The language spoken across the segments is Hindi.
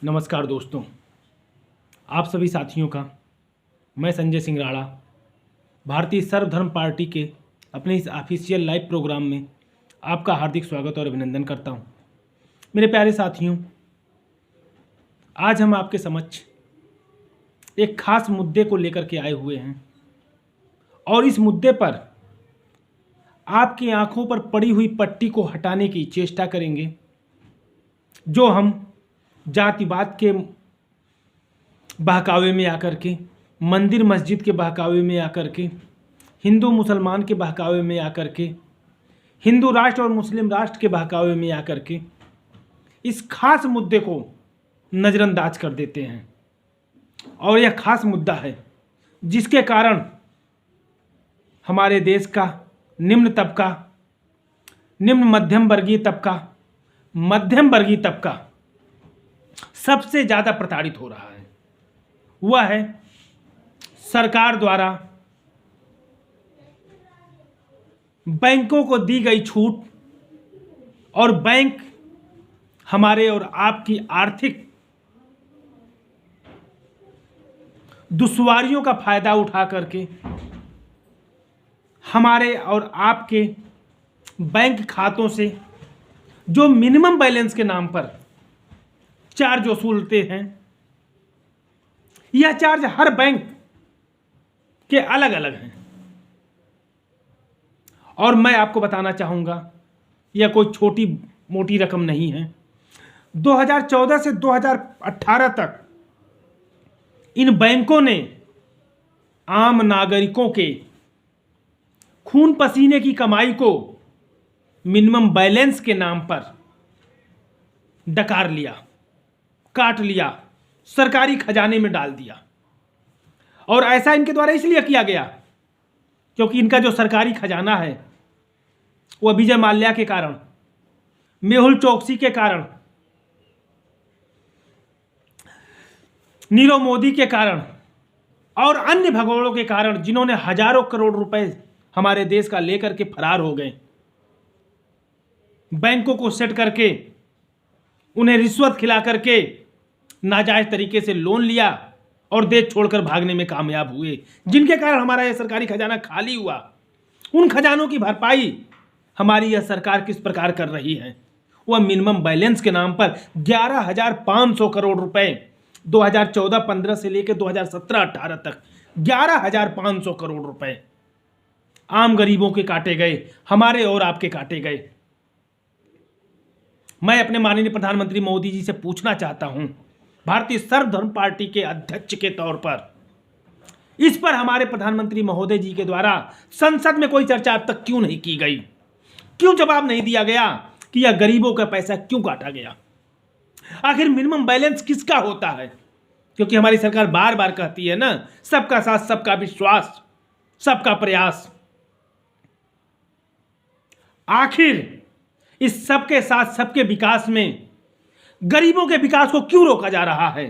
नमस्कार दोस्तों, आप सभी साथियों का मैं संजय सिंह राणा भारतीय सर्वधर्म पार्टी के अपने इस ऑफिशियल लाइव प्रोग्राम में आपका हार्दिक स्वागत और अभिनंदन करता हूं। मेरे प्यारे साथियों, आज हम आपके समक्ष एक खास मुद्दे को लेकर के आए हुए हैं और इस मुद्दे पर आपकी आंखों पर पड़ी हुई पट्टी को हटाने की चेष्टा करेंगे, जो हम जातिवाद के बहकावे में आकर के, मंदिर मस्जिद के बहकावे में आकर के, हिंदू मुसलमान के बहकावे में आकर के, हिंदू राष्ट्र और मुस्लिम राष्ट्र के बहकावे में आकर के इस खास मुद्दे को नज़रअंदाज कर देते हैं। और यह खास मुद्दा है जिसके कारण हमारे देश का निम्न तबका, निम्न मध्यम वर्गीय तबका, मध्यम वर्गीय तबका सबसे ज़्यादा प्रताड़ित हो रहा है। वह है सरकार द्वारा बैंकों को दी गई छूट और बैंक हमारे और आपकी आर्थिक दुश्वारियों का फायदा उठा करके हमारे और आपके बैंक खातों से जो मिनिमम बैलेंस के नाम पर चार्ज वसूलते हैं। यह चार्ज हर बैंक के अलग अलग हैं और मैं आपको बताना चाहूंगा, यह कोई छोटी मोटी रकम नहीं है। 2014 से 2018 तक इन बैंकों ने आम नागरिकों के खून पसीने की कमाई को मिनिमम बैलेंस के नाम पर डकार लिया, काट लिया, सरकारी खजाने में डाल दिया। और ऐसा इनके द्वारा इसलिए किया गया क्योंकि इनका जो सरकारी खजाना है वह विजय माल्या के कारण, मेहुल चोकसी के कारण, नीरव मोदी के कारण और अन्य भगोड़ों के कारण, जिन्होंने हजारों करोड़ रुपए हमारे देश का लेकर के फरार हो गए, बैंकों को सेट करके उन्हें रिश्वत खिला करके नाजायज तरीके से लोन लिया और देश छोड़कर भागने में कामयाब हुए, जिनके कारण हमारा यह सरकारी खजाना खाली हुआ। उन खजानों की भरपाई हमारी यह सरकार किस प्रकार कर रही है? वह मिनिमम बैलेंस के नाम पर 11,500 करोड़ रुपए 2014-15 से लेकर 2017-18 तक 11,500 करोड़ रुपए आम गरीबों के काटे गए, हमारे और आपके काटे गए। मैं अपने माननीय प्रधानमंत्री मोदी जी से पूछना चाहता हूं, भारतीय सर्वधर्म पार्टी के अध्यक्ष के तौर पर, इस पर हमारे प्रधानमंत्री महोदय जी के द्वारा संसद में कोई चर्चा अब तक क्यों नहीं की गई? क्यों जवाब नहीं दिया गया कि यह गरीबों का पैसा क्यों काटा गया? आखिर मिनिमम बैलेंस किसका होता है? क्योंकि हमारी सरकार बार बार कहती है ना, सबका साथ, सबका विश्वास, सबका प्रयास। आखिर इस सबके साथ सबके विकास में गरीबों के विकास को क्यों रोका जा रहा है?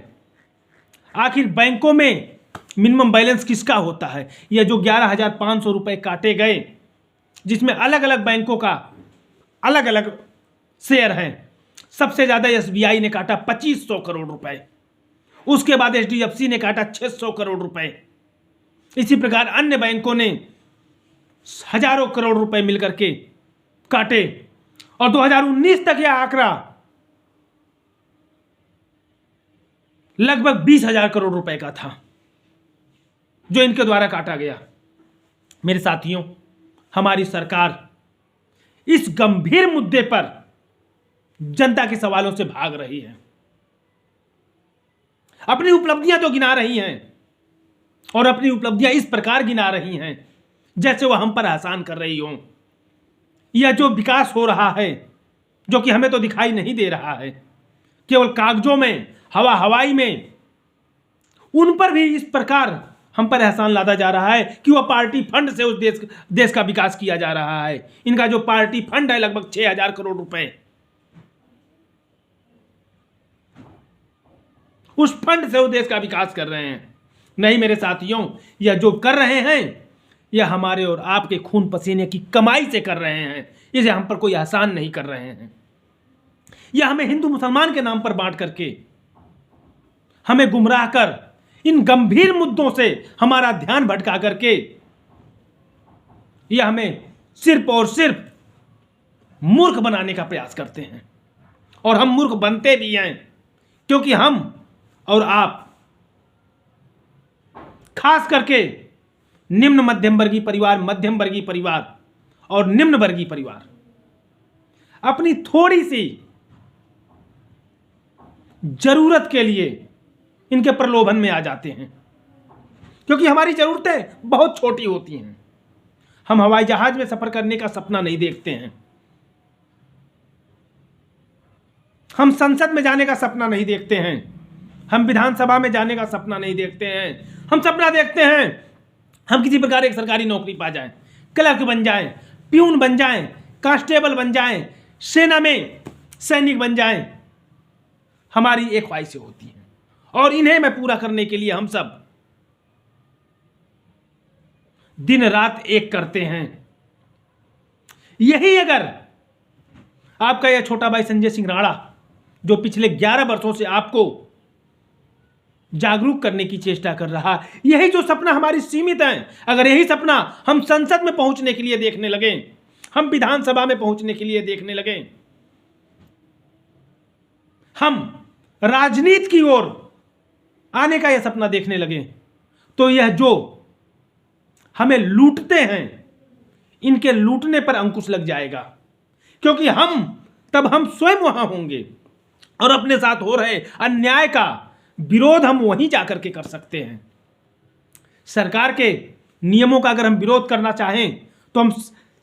आखिर बैंकों में मिनिमम बैलेंस किसका होता है? यह जो 11,500 रुपए काटे गए, जिसमें अलग अलग बैंकों का अलग अलग शेयर हैं। सबसे ज्यादा एसबीआई ने काटा 2500 करोड़ रुपए, उसके बाद एचडीएफसी ने काटा 600 करोड़ रुपए, इसी प्रकार अन्य बैंकों ने हजारों करोड़ रुपए मिलकर के काटे। और 2019 तक यह आंकड़ा लगभग 20,000 करोड़ रुपए का था जो इनके द्वारा काटा गया। मेरे साथियों, हमारी सरकार इस गंभीर मुद्दे पर जनता के सवालों से भाग रही है। अपनी उपलब्धियां तो गिना रही हैं और अपनी उपलब्धियां इस प्रकार गिना रही हैं जैसे वह हम पर आसान कर रही हो। यह जो विकास हो रहा है, जो कि हमें तो दिखाई नहीं दे रहा है, केवल कागजों में, हवा हवाई में, उन पर भी इस प्रकार हम पर एहसान लादा जा रहा है कि वह पार्टी फंड से उस देश का विकास किया जा रहा है। इनका जो पार्टी फंड है लगभग 6,000 करोड़ रुपए, उस फंड से वो देश का विकास कर रहे हैं। नहीं मेरे साथियों, यह जो कर रहे हैं यह हमारे और आपके खून पसीने की कमाई से कर रहे हैं। इसे हम पर कोई आसान नहीं कर रहे हैं। यह हमें हिंदू मुसलमान के नाम पर बांट करके हमें गुमराह कर इन गंभीर मुद्दों से हमारा ध्यान भटका करके यह हमें सिर्फ और सिर्फ मूर्ख बनाने का प्रयास करते हैं। और हम मूर्ख बनते भी हैं, क्योंकि हम और आप, खास करके निम्न मध्यम वर्गीय परिवार, मध्यम वर्गीय परिवार और निम्न वर्गीय परिवार, अपनी थोड़ी सी जरूरत के लिए इनके प्रलोभन में आ जाते हैं, क्योंकि हमारी जरूरतें बहुत छोटी होती हैं। हम हवाई जहाज में सफर करने का सपना नहीं देखते हैं, हम संसद में जाने का सपना नहीं देखते हैं, हम विधानसभा में जाने का सपना नहीं देखते हैं। हम सपना देखते हैं हम किसी प्रकार एक सरकारी नौकरी पा जाएं, क्लर्क बन जाएं, प्यून बन जाएं, कांस्टेबल बन जाएं, सेना में सैनिक बन जाएं। हमारी एक ख्वाहिशें होती हैं, और इन्हें मैं पूरा करने के लिए हम सब दिन रात एक करते हैं। यही अगर आपका यह छोटा भाई संजय सिंह राणा, जो पिछले 11 वर्षों से आपको जागरूक करने की चेष्टा कर रहा, यही जो सपना हमारी सीमित है, अगर यही सपना हम संसद में पहुंचने के लिए देखने लगे, हम विधानसभा में पहुंचने के लिए देखने लगे, हम राजनीति की ओर आने का यह सपना देखने लगे, तो यह जो हमें लूटते हैं, इनके लूटने पर अंकुश लग जाएगा। क्योंकि हम स्वयं वहां होंगे और अपने साथ हो रहे अन्याय का विरोध हम वहीं जाकर के कर सकते हैं। सरकार के नियमों का अगर हम विरोध करना चाहें तो हम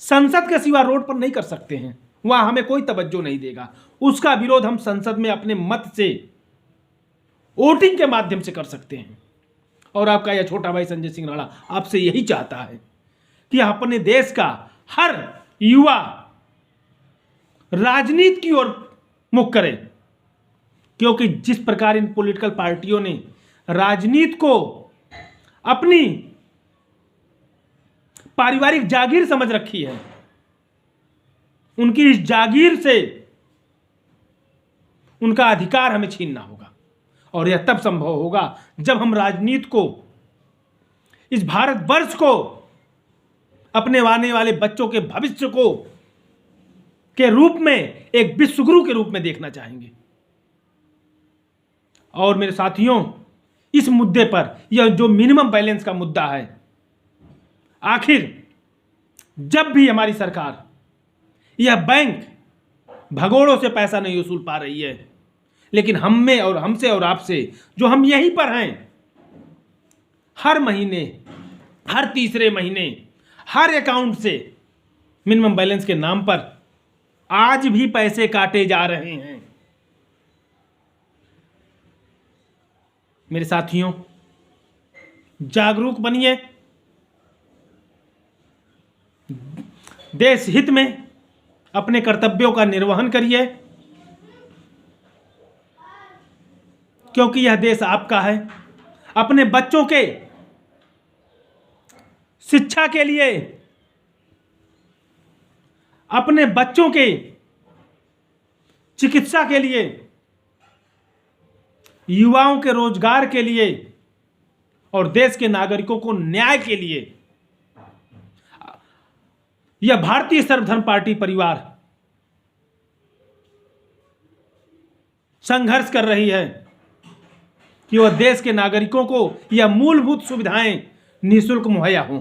संसद के सिवा रोड पर नहीं कर सकते हैं, वहां हमें कोई तवज्जो नहीं देगा। उसका विरोध हम संसद में अपने मत से, वोटिंग के माध्यम से कर सकते हैं। और आपका यह छोटा भाई संजय सिंह राणा आपसे यही चाहता है कि अपने देश का हर युवा राजनीति की ओर मुख करे, क्योंकि जिस प्रकार इन पॉलिटिकल पार्टियों ने राजनीति को अपनी पारिवारिक जागीर समझ रखी है, उनकी इस जागीर से उनका अधिकार हमें छीनना होगा। और यह तब संभव होगा जब हम राजनीति को, इस भारतवर्ष को, अपने आने वाले बच्चों के भविष्य को के रूप में एक विश्वगुरु के रूप में देखना चाहेंगे। और मेरे साथियों, इस मुद्दे पर, यह जो मिनिमम बैलेंस का मुद्दा है, आखिर जब भी हमारी सरकार, यह बैंक भगोड़ों से पैसा नहीं वसूल पा रही है, लेकिन हम और हमसे और आपसे, जो हम यहीं पर हैं, हर महीने, हर तीसरे महीने, हर अकाउंट से मिनिमम बैलेंस के नाम पर आज भी पैसे काटे जा रहे हैं। मेरे साथियों, जागरूक बनिए, देश हित में अपने कर्तव्यों का निर्वहन करिए, क्योंकि यह देश आपका है। अपने बच्चों के शिक्षा के लिए, अपने बच्चों के चिकित्सा के लिए, युवाओं के रोजगार के लिए और देश के नागरिकों को न्याय के लिए यह भारतीय सर्वधर्म पार्टी परिवार संघर्ष कर रही है कि वह देश के नागरिकों को यह मूलभूत सुविधाएं निःशुल्क मुहैया हों।